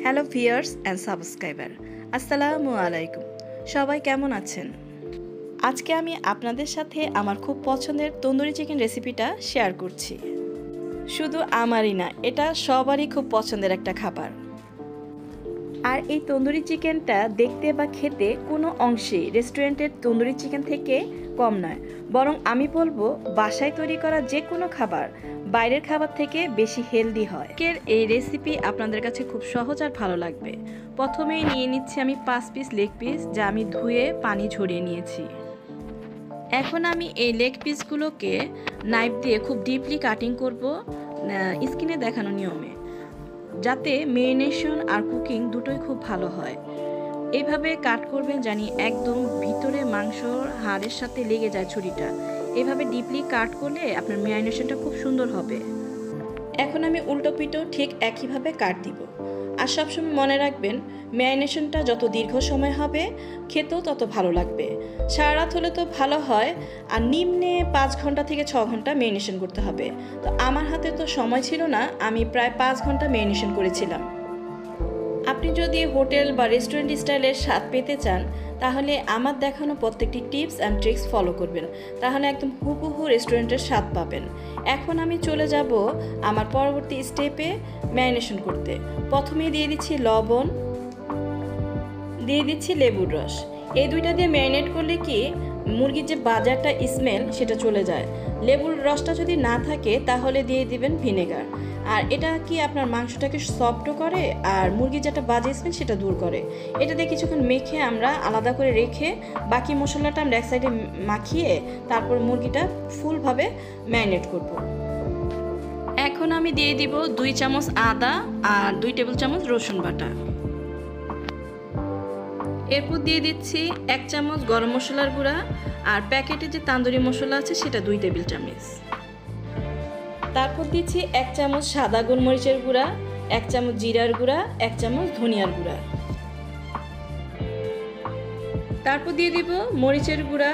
Hello viewers and subscriber, আসসালামু আলাইকুম। সবাই কেমন আছেন? আজকে আমি আপনাদের সাথে আমার খুব পছন্দের তন্দুরি চিকেন রেসিপিটা শেয়ার করছি। শুধু আমারই না, এটা সবারই খুব পছন্দের একটা খাবার। আর এই তন্দুরি চিকেনটা দেখতে বা খেতে কোনো অংশেই রেস্টুরেন্টের তন্দুরি চিকেন থেকে কম নয়, বরং আমি বলবো বাসায় তৈরি করা যে কোনো খাবার বাইরের খাবার থেকে বেশি হেলদি হয়। এই রেসিপি আপনাদের কাছে খুব সহজ আর ভালো লাগবে। প্রথমেই নিয়ে নিচ্ছি আমি 5 পিস লেগ পিস, যা আমি ধুয়ে পানি ঝরিয়ে নিয়েছি। এখন আমি এই লেগ পিসগুলোকে নাইফ দিয়ে খুব ডিপলি কাটিং করব স্কিনে দেখানো নিয়মে, যাতে মেরিনেশন আর কুকিং দুটোই খুব ভালো হয়। এইভাবে কাট করবেন জানি একদম ভিতরে মাংসর হাড়ের সাথে লেগে যায় ছুরিটা। এভাবে ডিপলি কাট করলে আপনার ম্যারিনেশনটা খুব সুন্দর হবে। এখন আমি উল্টো পিটো ঠিক একইভাবে কাট দিব। আর সবসময় মনে রাখবেন, ম্যারিনেশনটা যত দীর্ঘ সময় হবে খেতেও তত ভালো লাগবে। সারা রাত হলে তো ভালো হয়, আর নিম্নে 5 ঘন্টা থেকে 6 ঘন্টা ম্যারিনেশন করতে হবে। তো আমার হাতে তো সময় ছিল না, আমি প্রায় 5 ঘন্টা ম্যারিনেশন করেছিলাম। আপনি যদি হোটেল বা রেস্টুরেন্ট স্টাইলের স্বাদ পেতে চান, তাহলে আমার দেখানো প্রত্যেকটি টিপস অ্যান্ড ট্রিক্স ফলো করবেন, তাহলে একদম হুবহু রেস্টুরেন্টের স্বাদ পাবেন। এখন আমি চলে যাব আমার পরবর্তী স্টেপে ম্যারিনেশন করতে। প্রথমেই দিয়ে দিচ্ছি লবণ, দিয়ে দিচ্ছি লেবুর রস। এই দুইটা দিয়ে ম্যারিনেট করলে কি মুরগির যে বাজারটা স্মেল সেটা চলে যায়। লেবুর রসটা যদি না থাকে তাহলে দিয়ে দিবেন ভিনেগার। আর এটা কি আপনার মাংসটাকে সফটও করে আর মুরগির যেটা বাজে স্মেল সেটা দূর করে। এটা দিয়ে কিছুক্ষণ মেখে আমরা আলাদা করে রেখে বাকি মশলাটা আমরা এক সাইডে মাখিয়ে তারপর মুরগিটা ফুলভাবে ম্যারিনেট করব। এখন আমি দিয়ে দিব 2 চামচ আদা আর 2 টেবিল চামচ রসুন বাটা। এরপর দিয়ে দিচ্ছি 1 চামচ গরম মশলার গুঁড়া, আর প্যাকেটে যে তান্দুরি মশলা আছে সেটা 2 টেবিল চামচ। তারপর দিচ্ছি 1 চামচ সাদা গোলমরিচের গুঁড়া, 1 চামচ জিরার গুঁড়া, 1 চামচ ধনিয়ার গুঁড়া। তারপর দিয়ে দিব মরিচের গুঁড়া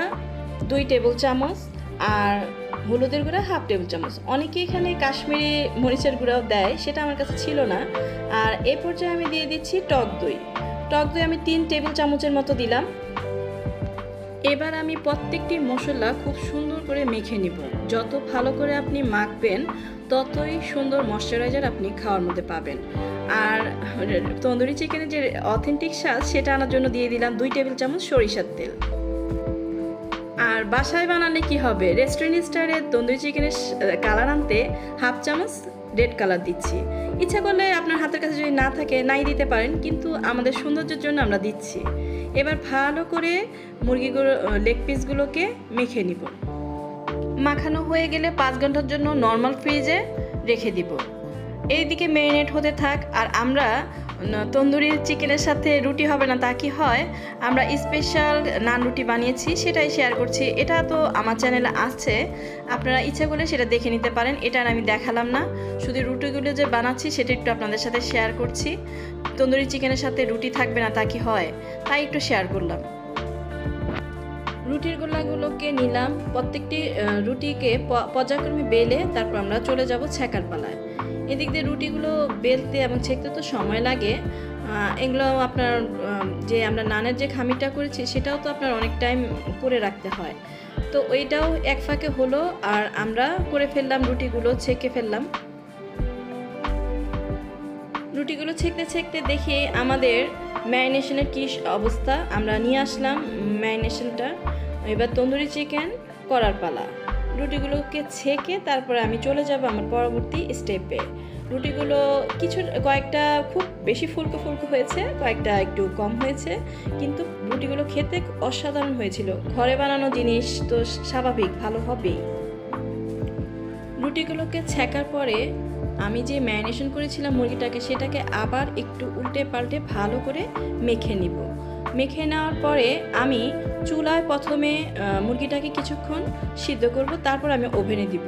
2 টেবিল চামচ আর হলুদের গুঁড়া 1/2 টেবিল চামচ। অনেকে এখানে কাশ্মীরি মরিচের গুঁড়াও দেয়, সেটা আমার কাছে ছিল না। আর এ পর্যায়ে আমি দিয়ে দিচ্ছি টক দই। টক দই আমি 3 টেবিল চামচের মতো দিলাম। এবার আমি প্রত্যেকটি মশলা খুব সুন্দর করে মেখে নিব। যত ভালো করে আপনি মাখবেন ততই সুন্দর ময়শ্চারাইজার আপনি খাওয়ার মধ্যে পাবেন। আর তন্দুরি চিকেনের যে অথেন্টিক স্বাদ সেটা আনার জন্য দিয়ে দিলাম 2 টেবিল চামচ সরিষার তেল। আর বাসায় বানালে কি হবে, রেস্টুরেন্ট স্টাইলের তন্দুরি চিকেনের কালার আনতে 1/2 চামচ রেড কালার দিচ্ছি। ইচ্ছা করলে আপনার হাতের কাছে যদি না থাকে নাই দিতে পারেন, কিন্তু আমাদের সৌন্দর্যের জন্য আমরা দিচ্ছি। এবার ভালো করে মুরগিগুলো লেগ পিসগুলোকে মেখে নিব। মাখানো হয়ে গেলে 5 ঘন্টার জন্য নর্মাল ফ্রিজে রেখে দিব। এইদিকে ম্যারিনেট হতে থাক। আর আমরা তন্দুরি চিকেনের সাথে রুটি হবে না তা কি হয়, আমরা স্পেশাল নান রুটি বানিয়েছি, সেটাই শেয়ার করছি। এটা তো আমার চ্যানেলে আছে, আপনারা ইচ্ছা করলে সেটা দেখে নিতে পারেন। এটা আমি দেখালাম না, শুধু রুটিগুলো যে বানাচ্ছি সেটা একটু আপনাদের সাথে শেয়ার করছি। তন্দুরি চিকেনের সাথে রুটি থাকবে না তা কি হয়, তাই একটু শেয়ার করলাম। রুটির গোলাগুলোকে নিলাম, প্রত্যেকটি রুটিকে পর্যায়ক্রমে বেলে তারপর আমরা চলে যাব ছেঁকার পালায়। এদিক দিয়ে রুটিগুলো বেলতে এবং ছেঁকতে তো সময় লাগে। এগুলো আপনার যে আমরা নানের যে খামিটা করেছি সেটাও তো আপনার অনেক টাইম করে রাখতে হয়। তো ওইটাও এক ফাঁকে হলো, আর আমরা করে ফেললাম, রুটিগুলো ছেঁকে ফেললাম। রুটিগুলো ছেঁকতে ছেঁকতে দেখি আমাদের ম্যারিনেশনের কী অবস্থা। আমরা নিয়ে আসলাম ম্যারিনেশনটা। এবার তন্দুরি চিকেন করার পালা। রুটিগুলোকে ছেঁকে তারপরে আমি চলে যাব আমার পরবর্তী স্টেপে। রুটিগুলো কয়েকটা খুব বেশি ফুলকো ফুলকো হয়েছে, কয়েকটা একটু কম হয়েছে, কিন্তু রুটিগুলো খেতে অসাধারণ হয়েছিল। ঘরে বানানো জিনিস তো স্বাভাবিক ভালো হবেই। রুটিগুলোকে ছেঁকার পরে আমি যে ম্যারিনেশন করেছিলাম মুরগিটাকে, সেটাকে আবার একটু উল্টে পাল্টে ভালো করে মেখে নিব। মেখে নেওয়ার পরে আমি চুলায় প্রথমে মুরগিটাকে কিছুক্ষণ সিদ্ধ করব, তারপর আমি ওভেনে দিব।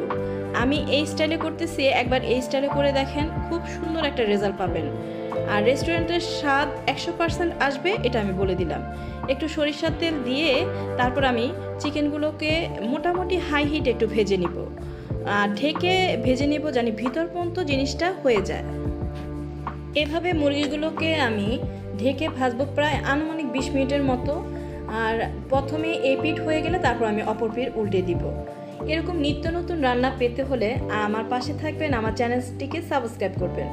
আমি এই স্টাইলে করতেছি, একবার এই স্টাইলে করে দেখেন, খুব সুন্দর একটা রেজাল্ট পাবেন। আর রেস্টুরেন্টের স্বাদ 100% আসবে, এটা আমি বলে দিলাম। একটু সরিষার তেল দিয়ে তারপর আমি চিকেনগুলোকে মোটামুটি হাই হিট একটু ভেজে নিব। ঢেকে ভেজে নেব, জানি ভিতর পর্যন্ত জিনিসটা হয়ে যায়। এভাবে মুরগিগুলোকে আমি ঢেকে ভাজবো প্রায় আনুমানিক 20 মিনিটের মতো। আর প্রথমে এই পিঠ হয়ে গেলে তারপর আমি অপর পিঠ উল্টে দিব। এরকম নিত্য নতুন রান্না পেতে হলে আমার পাশে থাকবেন, আমার চ্যানেলটিকে সাবস্ক্রাইব করবেন।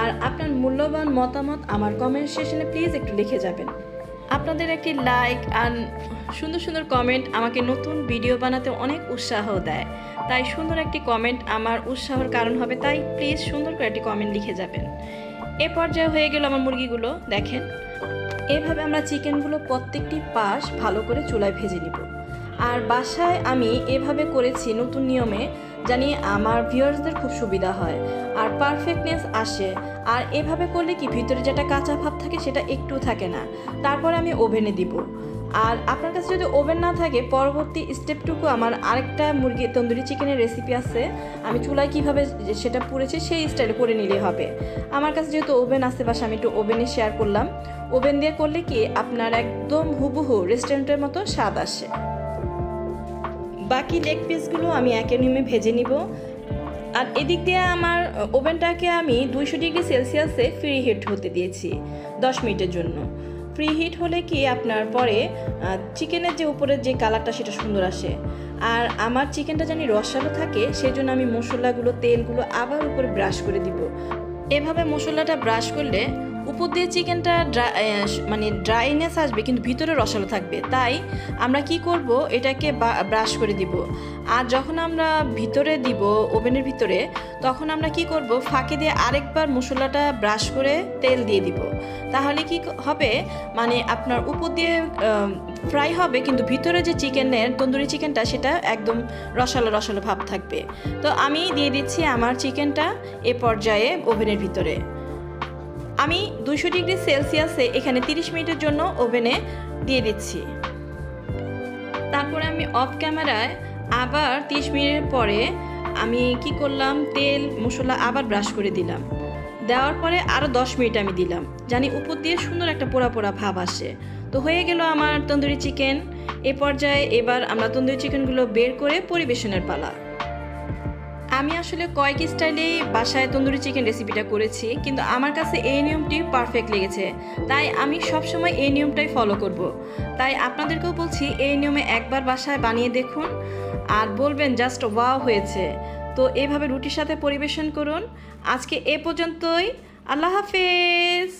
আর আপনার মূল্যবান মতামত আমার কমেন্ট সেকশনে প্লিজ একটু লিখে যাবেন। আপনাদের একটি লাইক আর সুন্দর সুন্দর কমেন্ট আমাকে নতুন ভিডিও বানাতে অনেক উৎসাহ দেয়। তাই সুন্দর একটি কমেন্ট আমার উৎসাহের কারণ হবে, তাই প্লিজ সুন্দর করে একটি কমেন্ট লিখে যাবেন। এ পর্যায়ে হয়ে গেল আমার মুরগিগুলো। দেখেন, এভাবে আমরা চিকেনগুলো প্রত্যেকটি পাশ ভালো করে চুলায় ভেজে নিব। আর বাসায় আমি এভাবে করেছি নতুন নিয়মে, জানি আমার ভিউয়ার্সদের খুব সুবিধা হয় আর পারফেক্টনেস আসে। আর এভাবে করলে কি ভিতরে যেটা কাঁচা ভাব থাকে সেটা একটু থাকে না। তারপর আমি ওভেনে দিব। আর আপনার কাছে যদি ওভেন না থাকে, পরবর্তী স্টেপটুকু আমার আরেকটা মুরগি তন্দুরি চিকেনের রেসিপি আছে, আমি চুলায় কীভাবে সেটা পুড়েছি সেই স্টাইলে করে নিলেই হবে। আমার কাছে যেহেতু ওভেন আছে বাসা, আমি একটু ওভেনে শেয়ার করলাম। ওভেন দিয়ে করলে কি আপনার একদম হুবহু রেস্টুরেন্টের মতো স্বাদ আসে। বাকি লেগ পিসগুলো আমি একই নিয়মে ভেজে নিব। আর এদিক দিয়ে আমার ওভেনটাকে আমি 200 ডিগ্রি সেলসিয়াসে ফ্রি হিট হতে দিয়েছি 10 মিনিটের জন্য। ফ্রি হিট হলে কি আপনার পরে চিকেনের যে উপরের যে কালারটা সেটা সুন্দর আসে। আর আমার চিকেনটা জানি রসালো থাকে, সেই জন্য আমি মশলাগুলো তেলগুলো আবার উপরে ব্রাশ করে দিব। এভাবে মশলাটা ব্রাশ করলে উপর দিয়ে চিকেনটা মানে ড্রাইনেস আসবে, কিন্তু ভিতরে রসালো থাকবে। তাই আমরা কি করব, এটাকে ব্রাশ করে দিব। আর যখন আমরা ভিতরে দিব ওভেনের ভিতরে, তখন আমরা কি করব, ফাঁকে দিয়ে আরেকবার মশলাটা ব্রাশ করে তেল দিয়ে দিব। তাহলে কি হবে, মানে আপনার উপর দিয়ে ফ্রাই হবে, কিন্তু ভিতরে যে চিকেনের তন্দুরি চিকেনটা সেটা একদম রসালো রসালো ভাব থাকবে। তো আমি দিয়ে দিচ্ছি আমার চিকেনটা এ পর্যায়ে ওভেনের ভিতরে। আমি 200 ডিগ্রি সেলসিয়াসে এখানে 30 মিনিটের জন্য ওভেনে দিয়ে দিচ্ছি। তারপরে আমি অফ ক্যামেরায় আবার 30 মিনিটের পরে আমি কি করলাম, তেল মশলা আবার ব্রাশ করে দিলাম। দেওয়ার পরে আরও 10 মিনিট আমি দিলাম, জানি উপর দিয়ে সুন্দর একটা পোড়া পোড়া ভাব আসে। তো হয়ে গেল আমার তন্দুরি চিকেন। এ পর্যায়ে এবার আমরা তন্দুরি চিকেনগুলো বের করে পরিবেশনের পালা। আমি আসলে কয়েক স্টাইলেই বাসায় তন্দুরি চিকেন রেসিপিটা করেছি, কিন্তু আমার কাছে এই নিয়মটি পারফেক্ট লেগেছে। তাই আমি সবসময় এই নিয়মটাই ফলো করব। তাই আপনাদেরকেও বলছি, এই নিয়মে একবার বাসায় বানিয়ে দেখুন আর বলবেন জাস্ট ওয়াও হয়েছে। তো এইভাবে রুটির সাথে পরিবেশন করুন। আজকে এ পর্যন্তই। আল্লাহ হাফেজ।